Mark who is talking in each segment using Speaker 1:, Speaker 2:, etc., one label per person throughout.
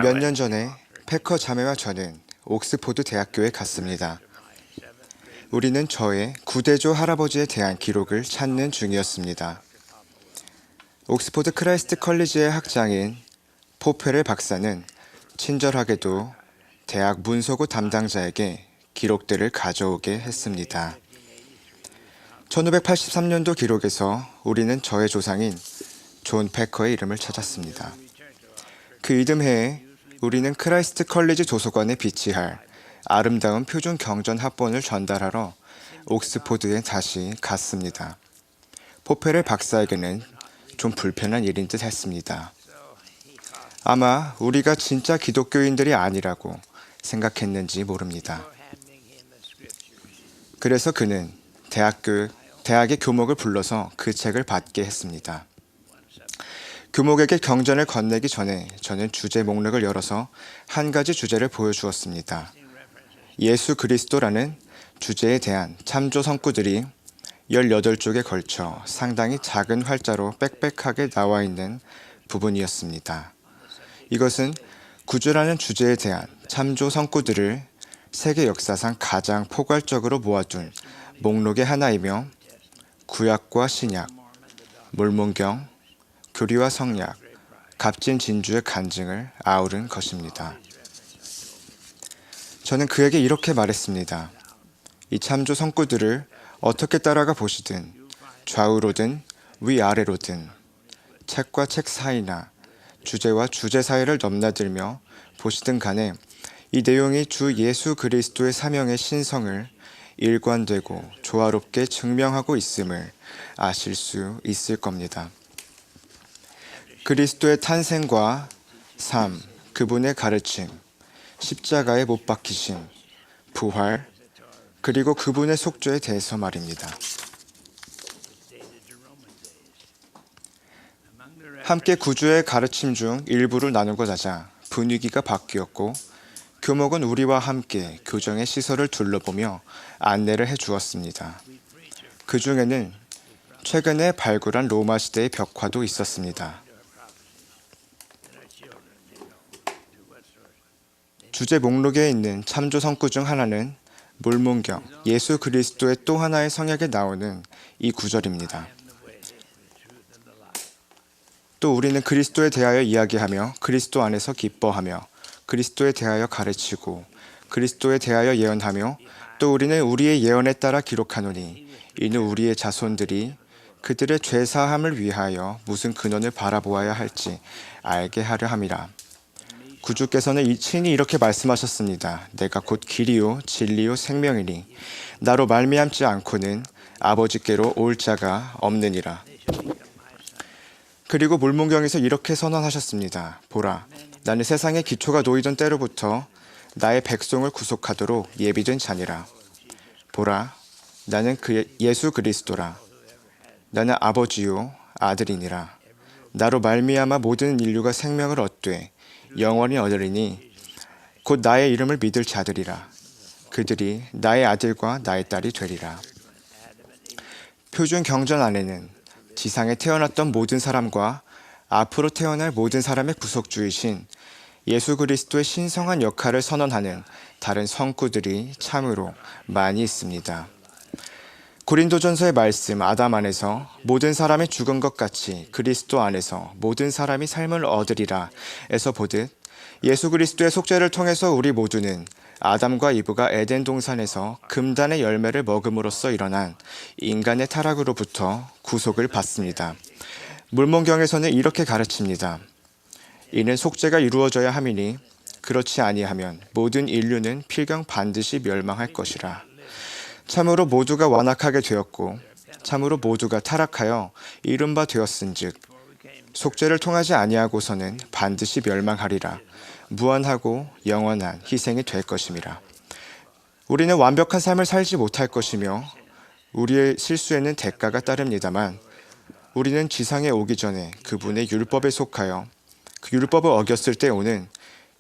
Speaker 1: 몇 년 전에 패커 자매와 저는 옥스포드 대학교에 갔습니다. 우리는 저의 구대조 할아버지에 대한 기록을 찾는 중이었습니다. 옥스포드 크라이스트 컬리지의 학장인 포페렐 박사는 친절하게도 대학 문서고 담당자에게 기록들을 가져오게 했습니다. 1583년도 기록에서 우리는 저의 조상인 존 패커의 이름을 찾았습니다. 그 이듬해에 우리는 크라이스트 컬리지 도서관에 비치할 아름다운 표준 경전 합본을 전달하러 옥스포드에 다시 갔습니다. 포페렐 박사에게는 좀 불편한 일인 듯 했습니다. 아마 우리가 진짜 기독교인들이 아니라고 생각했는지 모릅니다. 그래서 그는 대학의 교목을 불러서 그 책을 받게 했습니다. 교목에게 경전을 건네기 전에 저는 주제 목록을 열어서 한 가지 주제를 보여주었습니다. 예수 그리스도라는 주제에 대한 참조 성구들이 18쪽에 걸쳐 상당히 작은 활자로 빽빽하게 나와 있는 부분이었습니다. 이것은 구주라는 주제에 대한 참조 성구들을 세계 역사상 가장 포괄적으로 모아둔 목록의 하나이며 구약과 신약, 몰몬경, 교리와 성약, 값진 진주의 간증을 아우른 것입니다. 저는 그에게 이렇게 말했습니다. 이 참조 성구들을 어떻게 따라가 보시든 좌우로든 위아래로든 책과 책 사이나 주제와 주제 사이를 넘나들며 보시든 간에 이 내용이 주 예수 그리스도의 사명의 신성을 일관되고 조화롭게 증명하고 있음을 아실 수 있을 겁니다. 그리스도의 탄생과 삶, 그분의 가르침, 십자가에 못 박히심, 부활, 그리고 그분의 속죄에 대해서 말입니다. 함께 구주의 가르침 중 일부를 나누고자 하자 분위기가 바뀌었고 교목은 우리와 함께 교정의 시설을 둘러보며 안내를 해주었습니다. 그 중에는 최근에 발굴한 로마 시대의 벽화도 있었습니다. 주제 목록에 있는 참조 성구 중 하나는 몰몬경, 예수 그리스도의 또 하나의 성약에 나오는 이 구절입니다. 또 우리는 그리스도에 대하여 이야기하며 그리스도 안에서 기뻐하며 그리스도에 대하여 가르치고 그리스도에 대하여 예언하며 또 우리는 우리의 예언에 따라 기록하노니 이는 우리의 자손들이 그들의 죄사함을 위하여 무슨 근원을 바라보아야 할지 알게 하려 함이라. 구주께서는 친히 이렇게 말씀하셨습니다. 내가 곧 길이요 진리요 생명이니 나로 말미암지 않고는 아버지께로 올 자가 없느니라. 그리고 몰몬경에서 이렇게 선언하셨습니다. 보라, 나는 세상의 기초가 놓이던 때로부터 나의 백성을 구속하도록 예비된 자니라. 보라, 나는 예수 그리스도라. 나는 아버지요 아들이니라. 나로 말미암아 모든 인류가 생명을 얻되 영원히 얻으리니 곧 나의 이름을 믿을 자들이라. 그들이 나의 아들과 나의 딸이 되리라. 표준 경전 안에는 지상에 태어났던 모든 사람과 앞으로 태어날 모든 사람의 구속주이신 예수 그리스도의 신성한 역할을 선언하는 다른 성구들이 참으로 많이 있습니다. 고린도전서의 말씀 아담 안에서 모든 사람이 죽은 것 같이 그리스도 안에서 모든 사람이 삶을 얻으리라 에서 보듯 예수 그리스도의 속죄를 통해서 우리 모두는 아담과 이브가 에덴 동산에서 금단의 열매를 먹음으로써 일어난 인간의 타락으로부터 구속을 받습니다. 몰몬경에서는 이렇게 가르칩니다. 이는 속죄가 이루어져야 함이니 그렇지 아니하면 모든 인류는 필경 반드시 멸망할 것이라. 참으로 모두가 완악하게 되었고 참으로 모두가 타락하여 이른 바 되었은즉 속죄를 통하지 아니하고서는 반드시 멸망하리라. 무한하고 영원한 희생이 될 것임이라. 우리는 완벽한 삶을 살지 못할 것이며 우리의 실수에는 대가가 따릅니다만 우리는 지상에 오기 전에 그분의 율법에 속하여 그 율법을 어겼을 때 오는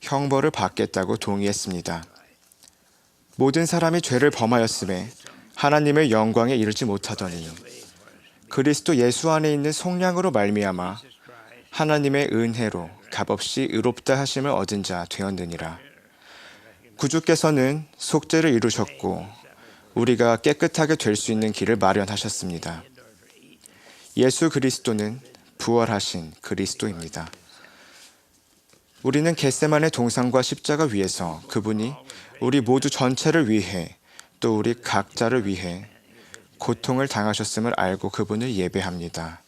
Speaker 1: 형벌을 받겠다고 동의했습니다. 모든 사람이 죄를 범하였음에 하나님의 영광에 이르지 못하더니 그리스도 예수 안에 있는 속량으로 말미암아 하나님의 은혜로 값없이 의롭다 하심을 얻은 자 되었느니라. 구주께서는 속죄를 이루셨고 우리가 깨끗하게 될 수 있는 길을 마련하셨습니다. 예수 그리스도는 부활하신 그리스도입니다. 우리는 겟세마네 동상과 십자가 위에서 그분이 우리 모두 전체를 위해 또 우리 각자를 위해 고통을 당하셨음을 알고 그분을 예배합니다.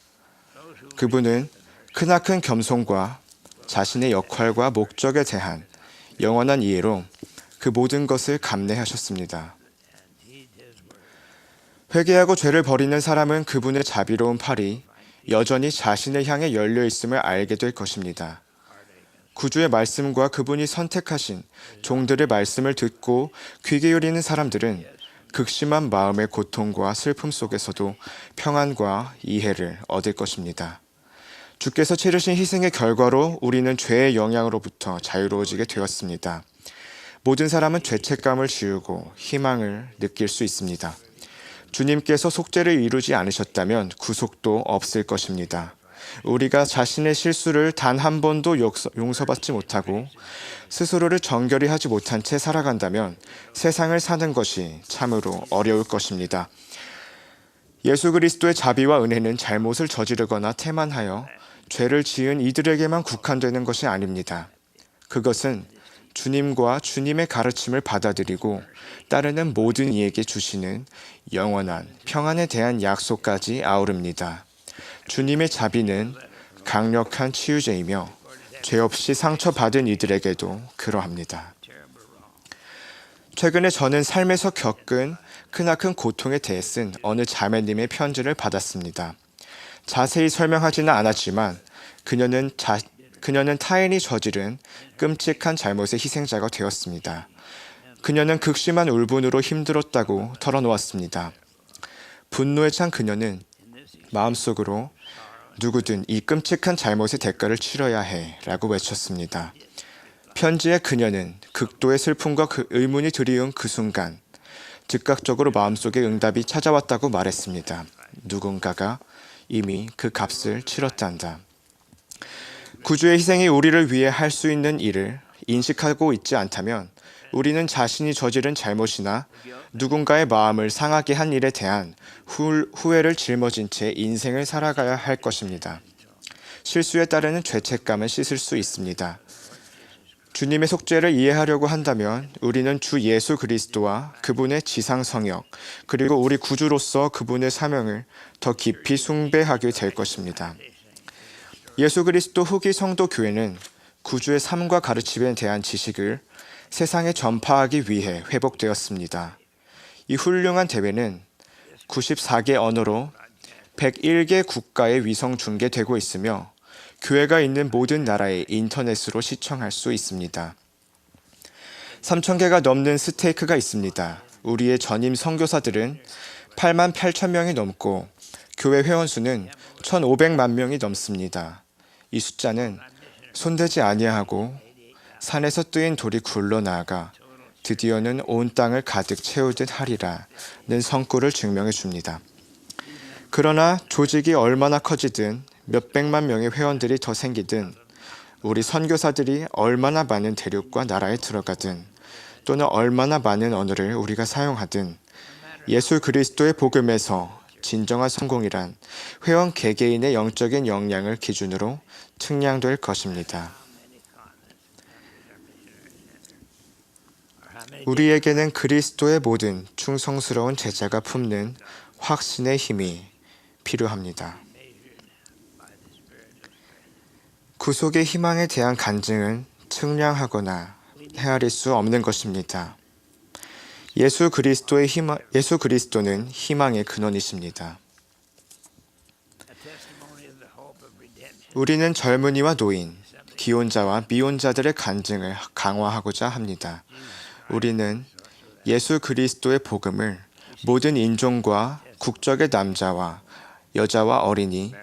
Speaker 1: 그분은 크나큰 겸손과 자신의 역할과 목적에 대한 영원한 이해로 그 모든 것을 감내하셨습니다. 회개하고 죄를 버리는 사람은 그분의 자비로운 팔이 여전히 자신을 향해 열려 있음을 알게 될 것입니다. 구주의 말씀과 그분이 선택하신 종들의 말씀을 듣고 귀 기울이는 사람들은 극심한 마음의 고통과 슬픔 속에서도 평안과 이해를 얻을 것입니다. 주께서 치르신 희생의 결과로 우리는 죄의 영향으로부터 자유로워지게 되었습니다. 모든 사람은 죄책감을 지우고 희망을 느낄 수 있습니다. 주님께서 속죄를 이루지 않으셨다면 구속도 없을 것입니다. 우리가 자신의 실수를 단 한 번도 용서받지 못하고 스스로를 정결히 하지 못한 채 살아간다면 세상을 사는 것이 참으로 어려울 것입니다. 예수 그리스도의 자비와 은혜는 잘못을 저지르거나 태만하여 죄를 지은 이들에게만 국한되는 것이 아닙니다. 그것은 주님과 주님의 가르침을 받아들이고 따르는 모든 이에게 주시는 영원한 평안에 대한 약속까지 아우릅니다. 주님의 자비는 강력한 치유제이며 죄 없이 상처받은 이들에게도 그러합니다. 최근에 저는 삶에서 겪은 크나큰 고통에 대해 쓴 어느 자매님의 편지를 받았습니다. 자세히 설명하지는 않았지만 그녀는 타인이 저지른 끔찍한 잘못의 희생자가 되었습니다. 그녀는 극심한 울분으로 힘들었다고 털어놓았습니다. 분노에 찬 그녀는 마음속으로 누구든 이 끔찍한 잘못의 대가를 치러야 해 라고 외쳤습니다. 편지에 그녀는 극도의 슬픔과 그 의문이 드리운 그 순간 즉각적으로 마음속에 응답이 찾아왔다고 말했습니다. 누군가가 이미 그 값을 치렀단다. 구주의 희생이 우리를 위해 할 수 있는 일을 인식하고 있지 않다면 우리는 자신이 저지른 잘못이나 누군가의 마음을 상하게 한 일에 대한 후회를 짊어진 채 인생을 살아가야 할 것입니다. 실수에 따르는 죄책감은 씻을 수 있습니다. 주님의 속죄를 이해하려고 한다면 우리는 주 예수 그리스도와 그분의 지상 성역 그리고 우리 구주로서 그분의 사명을 더 깊이 숭배하게 될 것입니다. 예수 그리스도 후기 성도 교회는 구주의 삶과 가르침에 대한 지식을 세상에 전파하기 위해 회복되었습니다. 이 훌륭한 대회는 94개 언어로 101개 국가에 위성 중계되고 있으며 교회가 있는 모든 나라의 인터넷으로 시청할 수 있습니다. 3,000개가 넘는 스테이크가 있습니다. 우리의 전임 선교사들은 8만 8천 명이 넘고 교회 회원수는 1,500만 명이 넘습니다. 이 숫자는 손대지 아니하고 산에서 뜨인 돌이 굴러나아가 드디어는 온 땅을 가득 채우듯 하리라는 성구를 증명해 줍니다. 그러나 조직이 얼마나 커지든 몇백만 명의 회원들이 더 생기든 우리 선교사들이 얼마나 많은 대륙과 나라에 들어가든 또는 얼마나 많은 언어를 우리가 사용하든 예수 그리스도의 복음에서 진정한 성공이란 회원 개개인의 영적인 역량을 기준으로 측량될 것입니다. 우리에게는 그리스도의 모든 충성스러운 제자가 품는 확신의 힘이 필요합니다. 구속의 희망에 대한 간증은 측량하거나 헤아릴 수 없는 것입니다. 예수 그리스도는 희망의 근원이십니다. 우리는 젊은이와 노인, 기혼자와 미혼자들의 간증을 강화하고자 합니다. 우리는 예수 그리스도의 복음을 모든 인종과 국적의 남자와 여자와 어린이,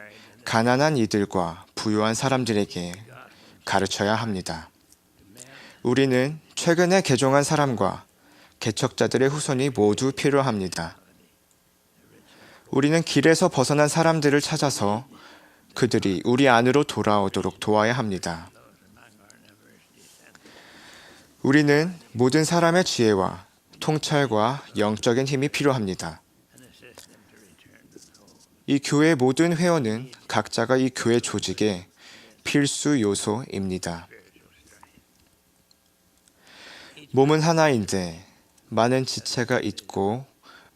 Speaker 1: 가난한 이들과 부유한 사람들에게 가르쳐야 합니다. 우리는 최근에 개종한 사람과 개척자들의 후손이 모두 필요합니다. 우리는 길에서 벗어난 사람들을 찾아서 그들이 우리 안으로 돌아오도록 도와야 합니다. 우리는 모든 사람의 지혜와 통찰과 영적인 힘이 필요합니다. 이 교회의 모든 회원은 각자가 이 교회 조직의 필수 요소입니다. 몸은 하나인데 많은 지체가 있고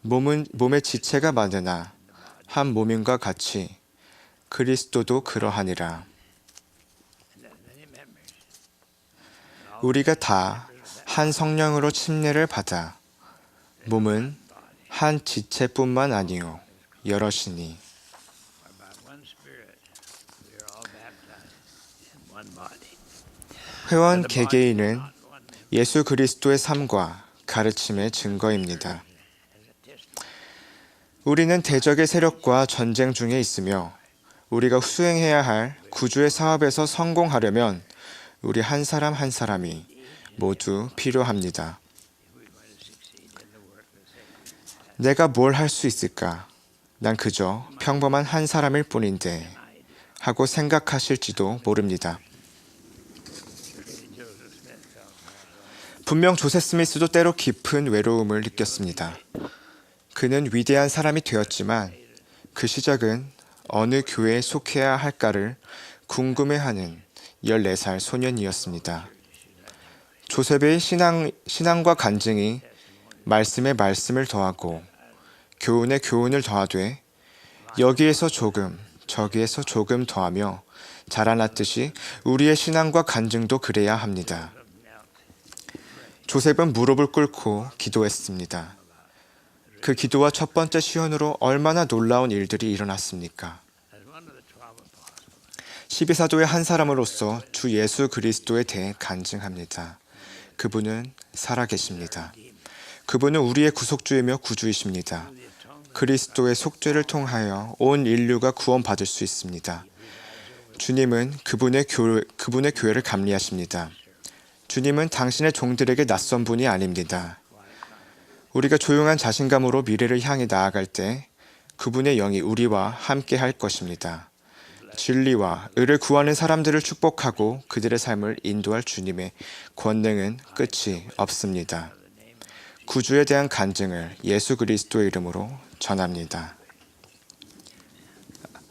Speaker 1: 몸의 지체가 많으나 한 몸임과 같이 그리스도도 그러하니라. 우리가 다 한 성령으로 침례를 받아 몸은 한 지체뿐만 아니요 여럿이니 회원 개개인은 예수 그리스도의 삶과 가르침의 증거입니다. 우리는 대적의 세력과 전쟁 중에 있으며 우리가 수행해야 할 구주의 사업에서 성공하려면 우리 한 사람 한 사람이 모두 필요합니다. 내가 뭘 할 수 있을까? 난 그저 평범한 한 사람일 뿐인데 하고 생각하실지도 모릅니다. 분명 조세 스미스도 때로 깊은 외로움을 느꼈습니다. 그는 위대한 사람이 되었지만 그 시작은 어느 교회에 속해야 할까를 궁금해하는 14살 소년이었습니다. 조셉의 신앙과 간증이 말씀에 말씀을 더하고 교훈에 교훈을 더하되 여기에서 조금 저기에서 조금 더하며 자라났듯이 우리의 신앙과 간증도 그래야 합니다. 조셉은 무릎을 꿇고 기도했습니다. 그 기도와 첫 번째 시연으로 얼마나 놀라운 일들이 일어났습니까? 12사도의 한 사람으로서 주 예수 그리스도에 대해 간증합니다. 그분은 살아계십니다. 그분은 우리의 구속주이며 구주이십니다. 그리스도의 속죄를 통하여 온 인류가 구원받을 수 있습니다. 주님은 그분의 교회를 감리하십니다. 주님은 당신의 종들에게 낯선 분이 아닙니다. 우리가 조용한 자신감으로 미래를 향해 나아갈 때 그분의 영이 우리와 함께 할 것입니다. 진리와 의를 구하는 사람들을 축복하고 그들의 삶을 인도할 주님의 권능은 끝이 없습니다. 구주에 대한 간증을 예수 그리스도의 이름으로 전합니다.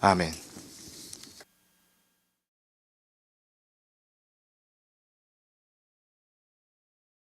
Speaker 1: 아멘.